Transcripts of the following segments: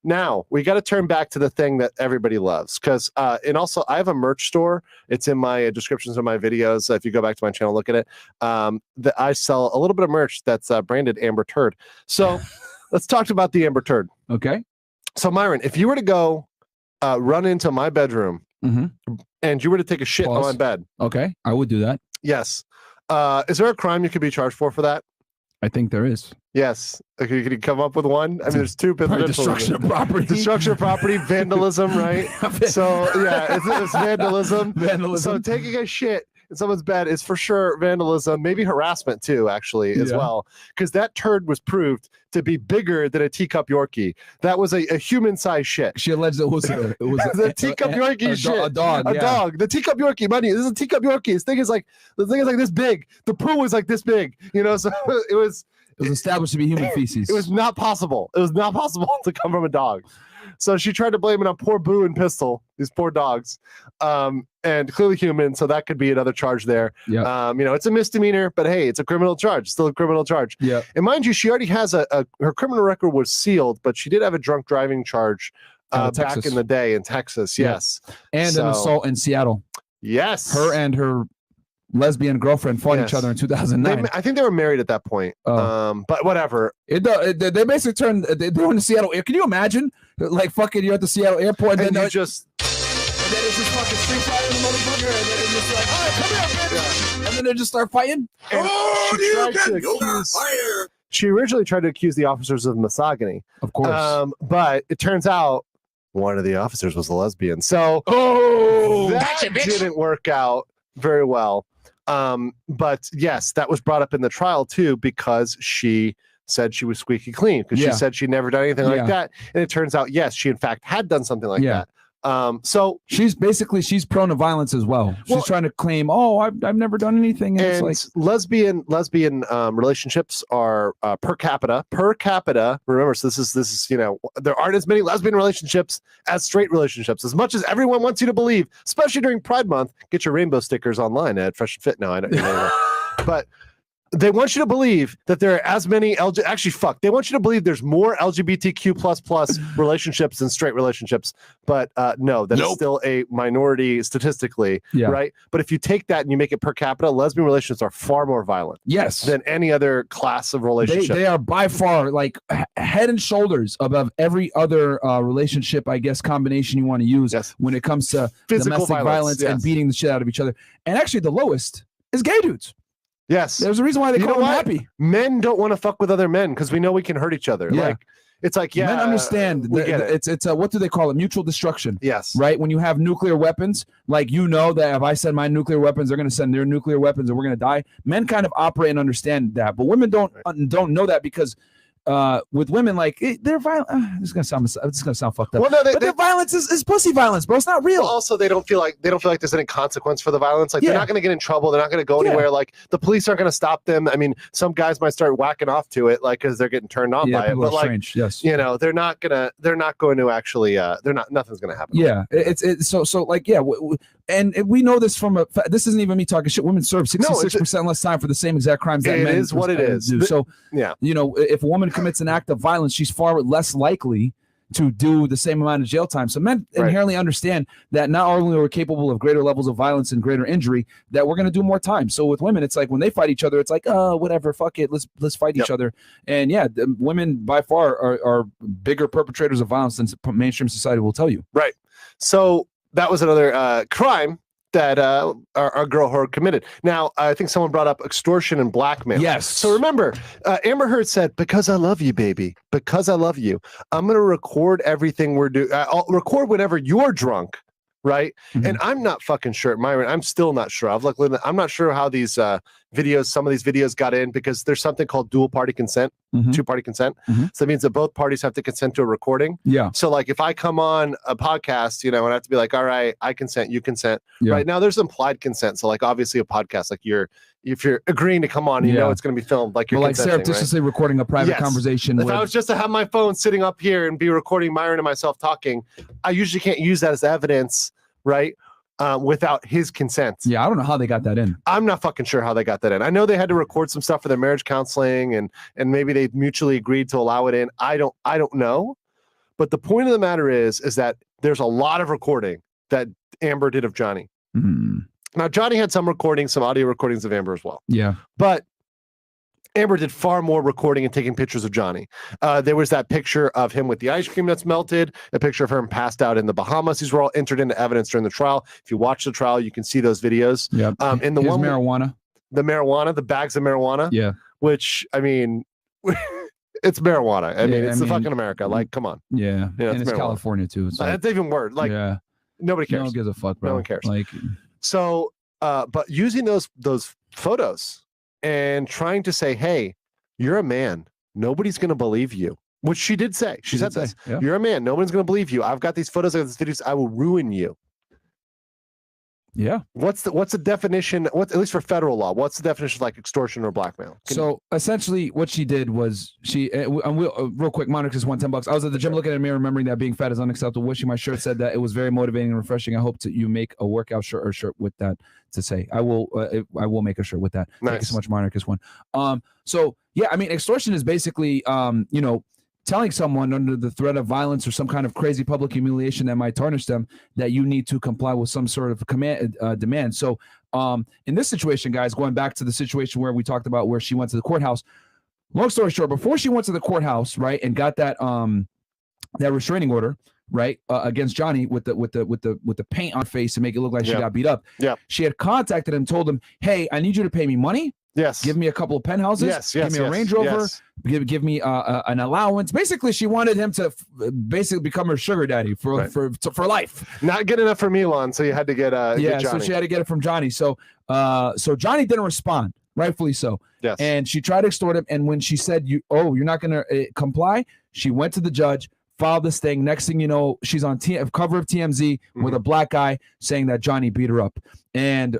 Now we got to turn back to the thing that everybody loves, because and also I have a merch store. It's in my descriptions of my videos. If you go back to my channel, look at it. That I sell a little bit of merch that's branded Amber Turd. So let's talk about the Amber Turd. Okay. So Myron, if you were to go run into my bedroom and you were to take a shit on my bed, okay, I would do that. Yes. Is there a crime you could be charged for that? I think there is. Yes. Okay, can you come up with one? I mean, there's two. Destruction of property. Destruction of property, vandalism, right? So, yeah, it's vandalism. So taking a shit in someone's bed is for sure vandalism, maybe harassment too, actually, as well. Because that turd was proved to be bigger than a teacup Yorkie. That was a human-sized shit. She alleged it was the teacup Yorkie shit. A dog. A dog. The teacup Yorkie, buddy. This is a teacup Yorkie. The thing is like this big. The poo was like this big. You know, so it was established to be human feces. It was not possible. It was not possible to come from a dog. So she tried to blame it on poor Boo and Pistol, these poor dogs, and clearly human. So that could be another charge there. Yeah. You know, it's a misdemeanor, but hey, it's a criminal charge. Still a criminal charge. Yeah. And mind you, she already has her criminal record was sealed, but she did have a drunk driving charge back in the day in Texas. Yes. And an assault in Seattle. Yes. Her and her lesbian girlfriend fought each other in 2009. I think they were married at that point. But whatever. They basically turned. They were in the Seattle. Can you imagine? Like fucking, you're at the Seattle airport, and then you just. And then it's just fucking street fighting the motherfucker, and then it's just like, all right, come here, bitch. Yeah. And then they just start fighting. She originally tried to accuse the officers of misogyny, of course, but it turns out one of the officers was a lesbian. So that didn't work out very well. But yes, that was brought up in the trial too, because she said she was squeaky clean, because she said she'd never done anything like that. And it turns out, yes, she in fact had done something like that. So she's prone to violence as well. She's trying to claim, oh, I've never done anything. And it's like lesbian relationships are per capita. Remember, so this is you know, there aren't as many lesbian relationships as straight relationships. As much as everyone wants you to believe, especially during Pride Month, get your rainbow stickers online at Fresh and Fit. No, I don't know. But they want you to believe that there are as many they want you to believe there's more LGBTQ++ relationships than straight relationships. But no, that's still a minority statistically, right? But if you take that and you make it per capita, lesbian relationships are far more violent, than any other class of relationship. They are by far like head and shoulders above every other relationship, I guess, combination you want to use when it comes to physical domestic violence and beating the shit out of each other. And actually, the lowest is gay dudes. Yes. There's a reason why they call them happy. Men don't want to fuck with other men because we know we can hurt each other. Yeah. Like, it's like, men understand. We get it. It's what do they call it? Mutual destruction. Yes. Right? When you have nuclear weapons, like, you know that if I send my nuclear weapons, they're going to send their nuclear weapons and we're going to die. Men kind of operate and understand that. But women don't know that, because with women, like, they're violent. This is gonna sound fucked up. Well, no, but their violence is pussy violence, bro. It's not real. Well, also, they don't feel like there's any consequence for the violence. Like, they're not gonna get in trouble. They're not gonna go anywhere. Like, the police aren't gonna stop them. I mean, some guys might start whacking off to it, like, because they're getting turned on by it. But like, strange. Yes, you know, they're not going to actually. Nothing's gonna happen. Yeah, it's so like, yeah. And we know this from this isn't even me talking shit. Women serve 66% less time for the same exact crimes that men. It is what it is. Do. So yeah, you know, if a woman commits an act of violence, she's far less likely to do the same amount of jail time. So men inherently understand that not only are we capable of greater levels of violence and greater injury, that we're going to do more time. So with women, it's like when they fight each other, it's like, oh, whatever, fuck it, let's fight each other. And yeah, women by far are bigger perpetrators of violence than mainstream society will tell you. Right. So that was another crime that our girl Heard committed. Now, I think someone brought up extortion and blackmail. Yes. So remember, Amber Heard said, because I love you, baby, because I love you, I'm going to record everything we're doing. I'll record whenever you're drunk, right? And I'm not fucking sure, Myron, I'm still not sure. I'm not sure how these some of these videos got in, because there's something called dual party consent, two-party consent. So that means that both parties have to consent to a recording. Yeah. So like, if I come on a podcast, you know, and I have to be like, all right, I consent, you consent. Right now, there's implied consent. So like, obviously a podcast, like if you're agreeing to come on, you know it's going to be filmed, like you're surreptitiously recording a private conversation. If I was just to have my phone sitting up here and be recording Myron and myself talking, I usually can't use that as evidence, right? Without his consent. Yeah, I don't know how they got that in. I'm not fucking sure how they got that in. I know they had to record some stuff for their marriage counseling, and maybe they mutually agreed to allow it in. I don't know. But the point of the matter is that there's a lot of recording that Amber did of Johnny. Now, Johnny had some recordings, some audio recordings of Amber as well. Yeah. But Amber did far more recording and taking pictures of Johnny. There was that picture of him with the ice cream that's melted, a picture of him passed out in the Bahamas. These were all entered into evidence during the trial. If you watch the trial, you can see those videos. Yeah. In the one marijuana. The bags of marijuana. Yeah. Which, I mean, it's marijuana. I mean, it's the fucking America. Like, come on. Yeah. And it's marijuana. California too. It's like, that's even worse. Like, nobody cares. No one gives a fuck, bro. No one cares. Like, so, but using those photos and trying to say, hey, you're a man. Nobody's going to believe you. Which she did say. She said this. Yeah. You're a man. Nobody's going to believe you. I've got these photos. I've got these videos. I will ruin you. Yeah. What's the definition? At least for federal law, what's the definition of like extortion or blackmail? Essentially, what she did was real quick, Monarch is $110. I was at the gym looking at a mirror, remembering that being fat is unacceptable. Wishing my shirt said that. It was very motivating and refreshing. I hope you make a workout shirt or shirt with that to say. I will make a shirt with that. Nice. Thank you so much, Monarch is one. So yeah, I mean, extortion is basically telling someone under the threat of violence or some kind of crazy public humiliation that might tarnish them that you need to comply with some sort of demand. So in this situation, guys, going back to the situation where we talked about where she went to the courthouse, long story short, before she went to the courthouse, right, and got that that restraining order, right, against Johnny with the paint on face to make it look like she got beat up. Yeah. She had contacted him, told him, hey, I need you to pay me money. Yes. Give me a couple of penthouses. Give me a Range Rover. Yes. Give me an allowance. Basically, she wanted him to basically become her sugar daddy for life. Not good enough for Milan, so you had to get Johnny. So she had to get it from Johnny. So Johnny didn't respond, rightfully so. Yes. And she tried to extort him. And when she said, you're not going to comply, she went to the judge, filed this thing. Next thing you know, she's on cover of TMZ with a black guy saying that Johnny beat her up. And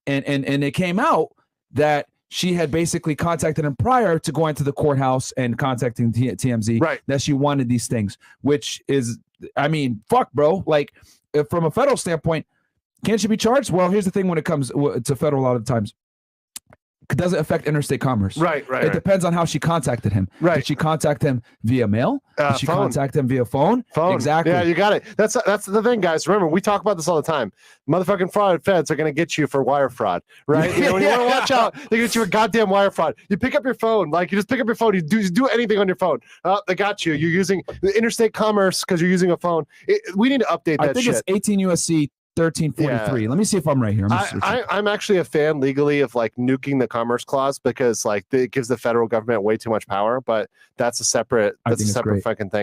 it came out that she had basically contacted him prior to going to the courthouse and contacting TMZ, right, that she wanted these things, which is, I mean, fuck, bro. Like, from a federal standpoint, can't she be charged? Well, here's the thing when it comes to federal, a lot of times, it doesn't affect interstate commerce. Right. It depends on how she contacted him. Right. Did she contact him via mail? Did she contact him via phone? Exactly. Yeah, you got it. That's the thing, guys. Remember, we talk about this all the time. Motherfucking fraud feds are going to get you for wire fraud, right? You know, when you want to watch out, they get you for goddamn wire fraud. You pick up your phone, like you just pick up your phone. You do anything on your phone. Oh, they got you. You're using the interstate commerce because you're using a phone. We need to update that shit. I think it's 18 USC 1343. Yeah. Let me see if I'm right here. I'm actually a fan legally of like nuking the commerce clause because like it gives the federal government way too much power, but that's a separate fucking thing.